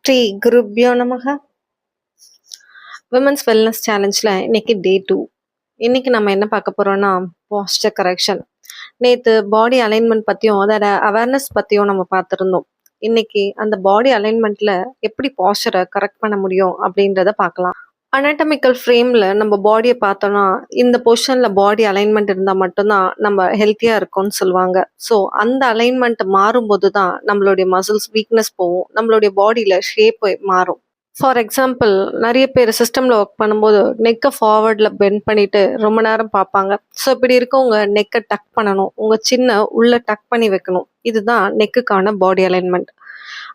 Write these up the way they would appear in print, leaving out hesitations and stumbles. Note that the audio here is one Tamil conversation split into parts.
ஸ்ரீ குருப்யோ நமக. விமன்ஸ் வெல்னஸ் சேலஞ்சில் இன்னைக்கு டே 2. இன்னைக்கு நம்ம என்ன பார்க்க போகிறோம்னா பாஸ்டர் கரெக்ஷன். நேற்று பாடி அலைன்மெண்ட் பற்றியும் அதோட அவேர்னஸ் பற்றியும் நம்ம பார்த்துருந்தோம். இன்னைக்கு அந்த பாடி அலைன்மெண்ட்டில் எப்படி பாஸ்டரை கரெக்ட் பண்ண முடியும் அப்படின்றத பார்க்கலாம். அனாட்டமிக்கல் ஃப்ரேமில் நம்ம பாடியை பார்த்தோன்னா இந்த பொசிஷனில் பாடி அலைன்மெண்ட் இருந்தால் மட்டும்தான் நம்ம ஹெல்த்தியாக இருக்கோம்னு சொல்லுவாங்க. ஸோ அந்த அலைன்மெண்ட் மாறும்போது தான் நம்மளுடைய மசில்ஸ் வீக்னஸ் போகும், நம்மளுடைய பாடியில் ஷேப் மாறும். ஃபார் எக்ஸாம்பிள், நிறைய பேர் சிஸ்டமில் ஒர்க் பண்ணும்போது நெக்கை ஃபார்வர்டில் பெண்ட் பண்ணிட்டு ரொம்ப நேரம் பார்ப்பாங்க. ஸோ இப்படி இருக்கவங்க நெக்கை டக் பண்ணணும், உங்கள் சின்ன உள்ளே டக் பண்ணி வைக்கணும். இதுதான் நெக்குக்கான பாடி அலைன்மெண்ட்.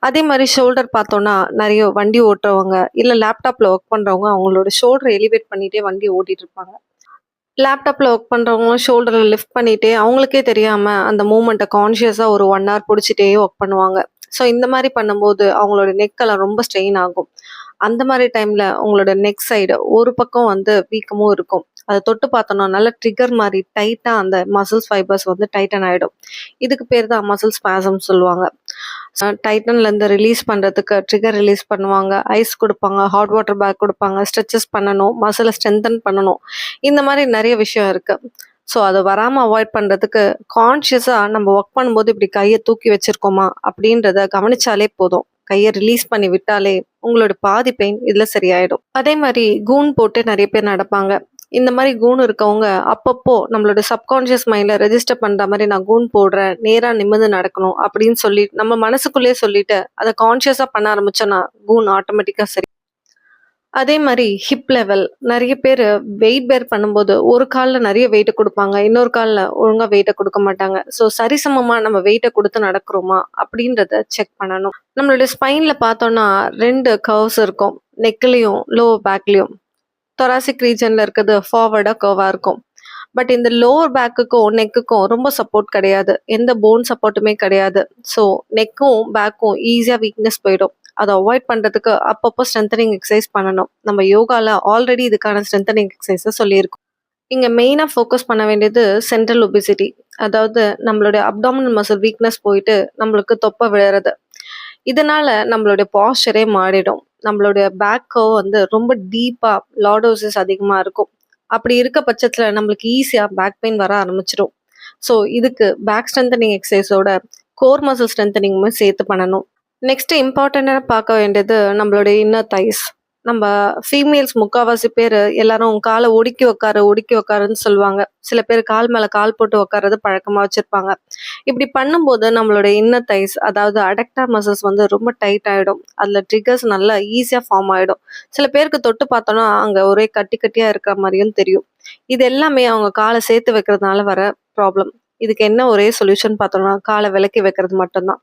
அதே மாதிரி ஷோல்டர் பார்த்தோன்னா நிறைய வண்டி ஓட்டுறவங்க இல்லை லேப்டாப்பில் ஒர்க் பண்ணுறவங்க அவங்களோட ஷோல்டரை எலிவேட் பண்ணிகிட்டே வண்டி ஓட்டிகிட்டு இருப்பாங்க. லேப்டாப்பில் ஒர்க் பண்ணுறவங்க ஷோல்டரை லிஃப்ட் பண்ணிகிட்டே அவங்களுக்கே தெரியாமல் அந்த மூமெண்ட்டை கான்ஷியஸாக ஒரு 1 hour பிடிச்சிட்டே ஒர்க் பண்ணுவாங்க. ஸோ இந்த மாதிரி பண்ணும்போது அவங்களோட நெக்கெல்லாம் ரொம்ப ஸ்ட்ரெயின் ஆகும். அந்த மாதிரி டைமில் உங்களோட நெக் சைடு ஒரு பக்கம் வீக்கமும் இருக்கும். அதை தொட்டு பார்த்தோன்னா நல்ல ட்ரிகர் மாதிரி டைட்டாக அந்த மசில்ஸ் ஃபைபர்ஸ் டைட்டன் ஆகிடும். இதுக்கு பேர் தான் மசில் ஸ்பாசம் சொல்லுவாங்க. டைட்டன்லேருந்து ரிலீஸ் பண்ணுறதுக்கு ட்ரிகர் ரிலீஸ் பண்ணுவாங்க, ஐஸ் கொடுப்பாங்க, ஹாட் வாட்டர் பேக் கொடுப்பாங்க, ஸ்ட்ரெச்சஸ் பண்ணணும், மசிலை ஸ்ட்ரென்தன் பண்ணணும். இந்த மாதிரி நிறைய விஷயம் இருக்குது. ஸோ அதை வராமல் அவாய்ட் பண்ணுறதுக்கு கான்ஷியஸாக நம்ம ஒர்க் பண்ணும்போது இப்படி கையை தூக்கி வச்சுருக்கோமா அப்படின்றத கவனிச்சாலே போதும். கையை ரிலீஸ் பண்ணி விட்டாலே உங்களோட பாதி பெயின் இதில் சரியாயிடும். அதே மாதிரி கூன் போட்டு நிறைய பேர் நடப்பாங்க. இந்த மாதிரி கூன் இருக்கவங்க அப்பப்போ நம்மளோட சப்கான்ஷியஸ் மைண்டில் ரெஜிஸ்டர் பண்ணுற மாதிரி நான் கூன் போடுறேன், நேராக நிமிர்ந்து நடக்கணும் அப்படின்னு சொல்லி நம்ம மனசுக்குள்ளேயே சொல்லிட்டு அதை கான்ஷியஸாக பண்ண ஆரம்பிச்சோன்னா கூன் ஆட்டோமேட்டிக்காக சரி. அதே மாதிரி ஹிப் லெவல், நிறைய பேர் வெயிட் பேர் பண்ணும்போது ஒரு காலில் நிறைய வெயிட்டை கொடுப்பாங்க, இன்னொரு காலில் ஒழுங்காக வெயிட்டை கொடுக்க மாட்டாங்க. ஸோ சரிசமமாக நம்ம வெயிட்டை கொடுத்து நடக்கிறோமா அப்படின்றத செக் பண்ணணும். நம்மளுடைய ஸ்பைனில் பார்த்தோன்னா 2 கர்வ்ஸ் இருக்கும், நெக்லையும் லோவர் பேக்லேயும். தொராசிக் ரீஜனில் இருக்கிறது ஃபார்வர்டாக கர்வாக இருக்கும். பட் இந்த லோவர் பேக்குக்கும் நெக்குக்கும் ரொம்ப சப்போர்ட் கிடையாது, எந்த போன் சப்போர்ட்டுமே கிடையாது. ஸோ நெக்கும் பேக்கும் ஈஸியாக வீக்னஸ் போயிடும். அதை அவாய்ட் பண்ணுறதுக்கு அப்பப்போ ஸ்ட்ரென்தனிங் எக்ஸசைஸ் பண்ணணும். நம்ம யோகாவில் ஆல்ரெடி இதுக்கான ஸ்ட்ரென்தனிங் எக்ஸசைஸை சொல்லியிருக்கோம். இங்கே மெயினாக ஃபோக்கஸ் பண்ண வேண்டியது சென்ட்ரல் ஒபிசிட்டி, அதாவது நம்மளுடைய அப்டாமினல் மசில் வீக்னஸ் போயிட்டு நம்மளுக்கு தொப்பை விழுறது. இதனால நம்மளுடைய பாஸ்டரே மாறிடும். நம்மளுடைய பேக்கோ ரொம்ப டீப்பாக லார்டோசிஸ் அதிகமாக இருக்கும். அப்படி இருக்க பட்சத்தில் நம்மளுக்கு ஈஸியாக பேக் பெயின் வர ஆரம்பிச்சிடும். ஸோ இதுக்கு பேக் ஸ்ட்ரென்தனிங் எக்ஸசைஸோட கோர் மசில் ஸ்ட்ரென்தனிங்குமே சேர்த்து பண்ணணும். நெக்ஸ்ட் இம்பார்ட்டண்ட்டாக பார்க்க வேண்டியது நம்மளுடைய இன்னர் தைஸ். நம்ம ஃபீமேல்ஸ் முக்கால்வாசி பேர் எல்லாரும் காலை ஒடுக்கி உக்காருன்னு சொல்லுவாங்க. சில பேர் கால் மேலே கால் போட்டு உட்காரது பழக்கமாக வச்சுருப்பாங்க. இப்படி பண்ணும்போது நம்மளுடைய இன்னர் தைஸ், அதாவது அடக்டார் மசில்ஸ் ரொம்ப டைட் ஆகிடும். அதில் ட்ரிகர்ஸ் நல்லா ஈஸியாக ஃபார்ம் ஆகிடும். சில பேருக்கு தொட்டு பார்த்தோன்னா அங்கே ஒரே கட்டி கட்டியாக இருக்கிற மாதிரியும் தெரியும். இது எல்லாமே அவங்க காலை சேர்த்து வைக்கிறதுனால வர ப்ராப்ளம். இதுக்கு என்ன ஒரே சொல்யூஷன் பார்த்தோம்னா காலை விலக்கி வைக்கிறது மட்டும்தான்.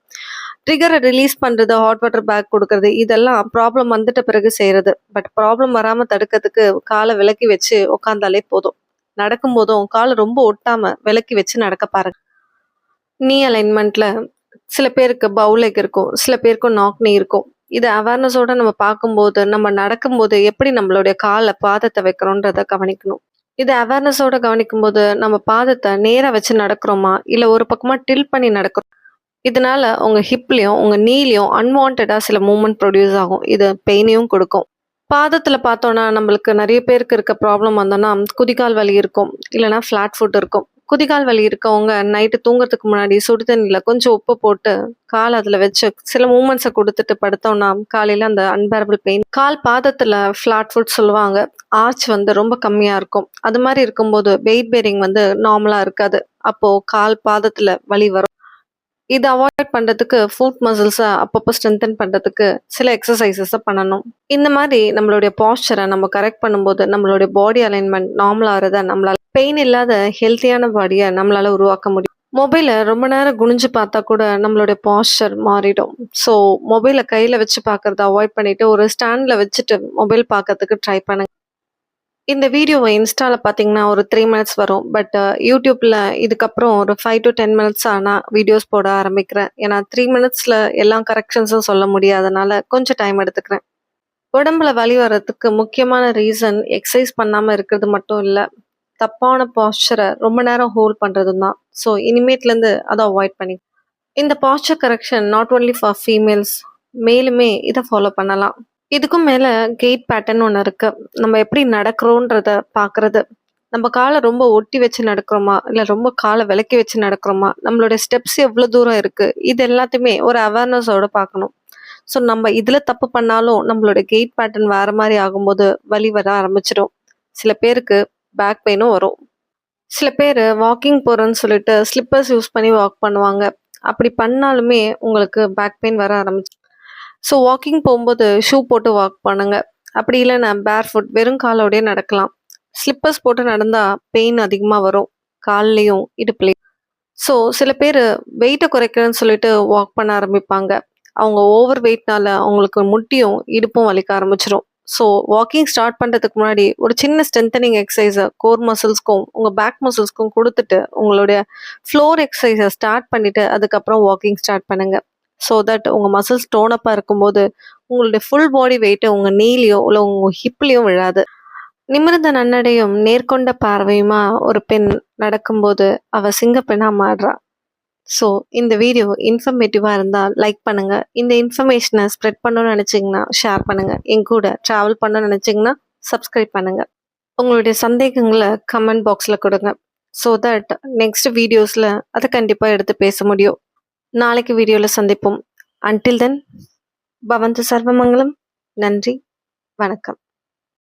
ட்ரிகரை ரிலீஸ் பண்ணுறது, ஹாட் வாட்டர் பேக் கொடுக்கறது, இதெல்லாம் ப்ராப்ளம் வந்துட்ட பிறகு செய்கிறது. பட் ப்ராப்ளம் வராமல் தடுக்கிறதுக்கு காலை விலக்கி வச்சு உட்காந்தாலே போதும். நடக்கும்போதும் காலை ரொம்ப ஒட்டாமல் விலக்கி வச்சு நடக்க பாருங்க. நீ அலைன்மெண்ட்டில் சில பேருக்கு பவுல் லெக் இருக்கும், சில பேருக்கு நாக் நீ இருக்கும். இது அவேர்னஸோட நம்ம பார்க்கும்போது நம்ம நடக்கும்போது எப்படி நம்மளுடைய காலை பாதத்தை வைக்கிறோன்றதை கவனிக்கணும். இது அவேர்னஸோட கவனிக்கும் போது நம்ம பாதத்தை நேராக வச்சு நடக்கிறோமா இல்லை ஒரு பக்கமாக டில் பண்ணி நடக்கிறோம். இதனால உங்கள் ஹிப்லேயும் உங்கள் நீலையும் அன்வான்டாக சில மூமெண்ட் ப்ரொடியூஸ் ஆகும். இது பெயினையும் கொடுக்கும். பாதத்தில் பார்த்தோன்னா நம்மளுக்கு நிறைய பேருக்கு இருக்க ப்ராப்ளம் வந்தோன்னா குதிகால் வலி இருக்கும், இல்லைனா ஃப்ளாட் ஃபுட் இருக்கும். குதிகால் வலி இருக்கவங்க நைட்டு தூங்குறதுக்கு முன்னாடி சுடு தண்ணியில் கொஞ்சம் உப்பு போட்டு கால் அதில் வச்சு சில மூமெண்ட்ஸை கொடுத்துட்டு படுத்தோம்னா காலையில் அந்த அன்பேரபிள் பெயின். கால் பாதத்தில் ஃப்ளாட் ஃபுட் சொல்லுவாங்க, ஆர்ச் ரொம்ப கம்மியாக இருக்கும். அது மாதிரி இருக்கும்போது வெயிட் பேரிங் நார்மலாக இருக்காது. அப்போது கால் பாதத்தில் வலி வரும். இதை அவாய்ட் பண்ணுறதுக்கு ஃபுட் மசில்ஸை அப்பப்போ ஸ்ட்ரென்தன் பண்ணுறதுக்கு சில எக்ஸசைசஸை பண்ணணும். இந்த மாதிரி நம்மளுடைய பாஸ்டரை நம்ம கரெக்ட் பண்ணும்போது நம்மளுடைய பாடி அலைன்மெண்ட் நார்மலாகிறத நம்மளால் பெயின் இல்லாத ஹெல்த்தியான பாடியை நம்மளால் உருவாக்க முடியும். மொபைலை ரொம்ப நேரம் குனிஞ்சு பார்த்தா கூட நம்மளுடைய பாஸ்டர் மாறிடும். ஸோ மொபைலை கையில் வச்சு பார்க்குறத அவாய்ட் பண்ணிவிட்டு ஒரு ஸ்டாண்டில் வச்சுட்டு மொபைல் பார்க்கறதுக்கு ட்ரை பண்ணுங்க. இந்த வீடியோவை இன்ஸ்டாவில் பார்த்தீங்கன்னா ஒரு 3 minutes வரும். பட் யூடியூப்பில் இதுக்கப்புறம் ஒரு 5 to 10 minutes ஆனால் வீடியோஸ் போட ஆரம்பிக்கிறேன். ஏன்னா 3 minutesல எல்லா கரெக்ஷன்ஸும் சொல்ல முடியாதனால கொஞ்சம் டைம் எடுத்துக்கிறேன். உடம்புல வலி வர்றதுக்கு முக்கியமான ரீசன் எக்ஸசைஸ் பண்ணாமல் இருக்கிறது மட்டும் இல்லை, தப்பான பாஸ்டரை ரொம்ப நேரம் ஹோல்ட் பண்ணுறதும் தான். ஸோ இனிமேட்லேருந்து அதை அவாய்ட் பண்ணி இந்த pastor correction not only for females, மேலுமே இதை ஃபாலோ பண்ணலாம். இதுக்கும் மேல கெய்ட் பேட்டர்ன் ஒண்ணு இருக்கு. நம்ம எப்படி நடக்கிறோன்றத பார்க்கறது. நம்ம கால ரொம்ப ஒட்டி வச்சு நடக்கிறோமா? இல்ல ரொம்ப கால விலக்கி வச்சு நடக்கிறோமா? நம்மளுடைய ஸ்டெப்ஸ் எவ்வளோ தூரம் இருக்கு? இது எல்லாத்தையுமே ஒரு அவேர்னஸோட பார்க்கணும். ஸோ நம்ம இதுல தப்பு பண்ணாலும் நம்மளோட கெய்ட் பேட்டர்ன் வேற மாரி ஆகும்போது வலி வர ஆரம்பிச்சிடும். சில பேருக்கு பேக் பெயினும் வரும். சில பேரு வாக்கிங் போறேன்னு சொல்லிட்டு ஸ்லிப்பர்ஸ் யூஸ் பண்ணி வாக் பண்ணுவாங்க. அப்படி பண்ணாலுமே உங்களுக்கு பேக் பெயின் வர ஆரம்பிச்சு. ஸோ வாக்கிங் போகும்போது ஷூ போட்டு வாக் பண்ணுங்க. அப்படி இல்லைன்னா பேர் வெறும் காலோடயே நடக்கலாம். ஸ்லிப்பர்ஸ் போட்டு நடந்தா பெயின் அதிகமா வரும். கால்லயும், இடுப்புலயும். ஸோ சில பேரு வெயிட்ட குறைக்கிறேன்னு சொல்லிட்டு வாக் பண்ண ஆரம்பிப்பாங்க. அவங்க ஓவர் வெயிட்னால அவங்களுக்கு முட்டியும், இடுப்பும் வலிக்க ஆரம்பிச்சிரும். ஸோ வாக்கிங் ஸ்டார்ட் பண்றதுக்கு முன்னாடி ஒரு சின்ன ஸ்ட்ரென்தனிங் எக்சர்சைஸ கோர் மசில்ஸ்க்கும், உங்க பேக் மசில்ஸ்க்கும் குடுத்துட்டு, உங்களுடைய ஃப்ளோர் எக்சர்சைஸ ஸ்டார்ட் பண்ணிட்டு, அதுக்கப்புறம் வாக்கிங் ஸ்டார்ட் பண்ணுங்க. ஸோ தட் உங்க மசில்ஸ் டோன் அப்பா இருக்கும்போது, உங்களுடைய ஃபுல் பாடி வெயிட் உங்க நீலயோ, இல்ல உங்க ஹிப்லயோ விழாது. நிமிர்ந்த நன்னடையும், நேர்கொண்ட பார்வையுமா ஒரு பெண் நடக்கும்போது, அவ சிங்கப்பெண்ணா மாறுறா. ஸோ இந்த வீடியோ இன்ஃபர்மேட்டிவா இருந்தா லைக் பண்ணுங்க. இந்த இன்ஃபர்மேஷன ஸ்ப்ரெட் பண்ணணும்னு நினைச்சீங்கன்னா, ஷேர் பண்ணுங்க. என் கூட டிராவல் பண்ணணும்னு நினைச்சீங்கன்னா, சப்ஸ்கிரைப் பண்ணுங்க. உங்களுடைய சந்தேகங்கள கமெண்ட் பாக்ஸ்ல கொடுங்க. ஸோ தட் நெக்ஸ்ட் வீடியோஸ்ல அத கண்டிப்பா எடுத்து பேச முடியும். நாளைக்கு வீடியோல சந்திப்போம். அன்டில் தென் பவந்து சர்வமங்கலம். நன்றி. வணக்கம்.